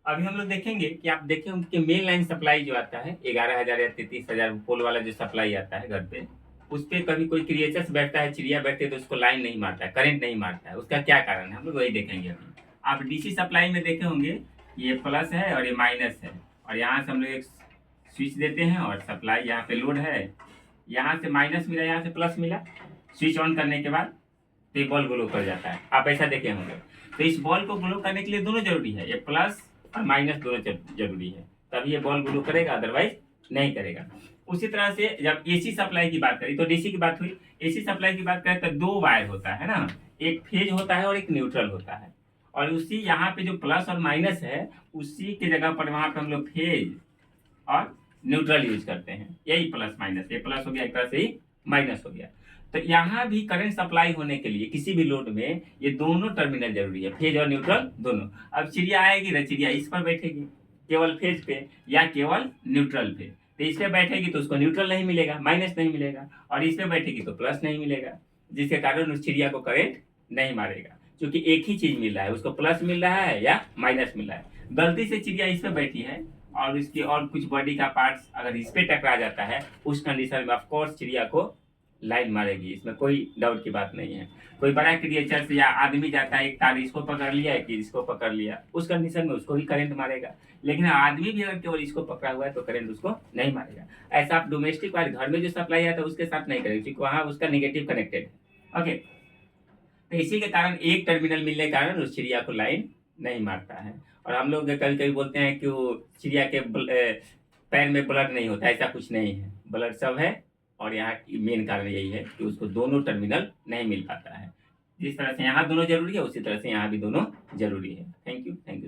अभी हम लोग देखेंगे कि आप देखें उनके मेन लाइन सप्लाई जो आता है 11,000 या 33,000 पोल वाला जो सप्लाई आता है घर पे, उस पे कभी कोई क्रिएचर्स बैठता है, चिड़िया बैठती है तो उसको लाइन नहीं मारता है, करंट नहीं मारता है, उसका क्या कारण है हम लोग वही देखेंगे अभी। आप डीसी सप्लाई में देखे होंगे, ये प्लस है और ये माइनस है, और यहाँ से हम लोग एक स्विच देते हैं और सप्लाई यहाँ पे लोड है, यहाँ से माइनस मिला, यहाँ से प्लस मिला, स्विच ऑन करने के बाद तो ये बॉल ग्लो कर जाता है। आप ऐसा देखे होंगे। तो इस बॉल को ग्लो करने के लिए दोनों जरूरी है, ये प्लस और माइनस दोनों जरूरी है, तभी ये बॉल ग्लो करेगा, अदरवाइज नहीं करेगा। उसी तरह से जब एसी सप्लाई की बात करी तो डीसी की बात हुई, एसी सप्लाई की बात करें तो दो वायर होता है ना, एक फेज होता है और एक न्यूट्रल होता है, और उसी यहाँ पे जो प्लस और माइनस है उसी की जगह पर वहां पे हम लोग फेज और न्यूट्रल यूज करते हैं। यही प्लस माइनस, ये प्लस हो गया एक तरह से ही माइनस हो गया। तो यहाँ भी करंट सप्लाई होने के लिए किसी भी लोड में ये दोनों टर्मिनल जरूरी है, फेज और न्यूट्रल दोनों। अब चिड़िया आएगी ना, चिड़िया इस पर बैठेगी केवल फेज पे या केवल न्यूट्रल पे, तो इस पे बैठेगी तो उसको न्यूट्रल नहीं मिलेगा, माइनस नहीं मिलेगा, और इस पे बैठेगी तो प्लस नहीं मिलेगा, जिसके कारण उस चिड़िया को करंट नहीं मारेगा, क्योंकि एक ही चीज मिल रहा है, उसको प्लस मिल रहा है या माइनस मिल रहा है। गलती से चिड़िया इस पे बैठी है और इसकी और कुछ बॉडी का पार्ट्स अगर इस पे टकरा जाता है, उस कंडीशन में ऑफकोर्स चिड़िया को लाइन मारेगी, इसमें कोई डाउट की बात नहीं है। कोई बड़ा क्रिएचर से या आदमी जाता है, एक तार इसको पकड़ लिया है कि इसको पकड़ लिया, उस कंडीशन में उसको ही करंट मारेगा। लेकिन आदमी भी अगर केवल इसको पकड़ा हुआ है तो करंट उसको नहीं मारेगा। ऐसा आप डोमेस्टिक वाले घर में जो सप्लाई आता है उसके साथ नहीं करेंगे, क्योंकि वहां उसका निगेटिव कनेक्टेड है। ओके, तो इसी के कारण एक टर्मिनल मिलने के कारण उस चिड़िया को लाइन नहीं मारता है। और हम लोग कभी कभी बोलते हैं कि वो चिड़िया के पैर में ब्लड नहीं होता, ऐसा कुछ नहीं है, ब्लड सब है। और यहाँ की मेन कारण यही है कि उसको दोनों टर्मिनल नहीं मिल पाता है। जिस तरह से यहाँ दोनों जरूरी है उसी तरह से यहाँ भी दोनों जरूरी है। Thank you, thank you.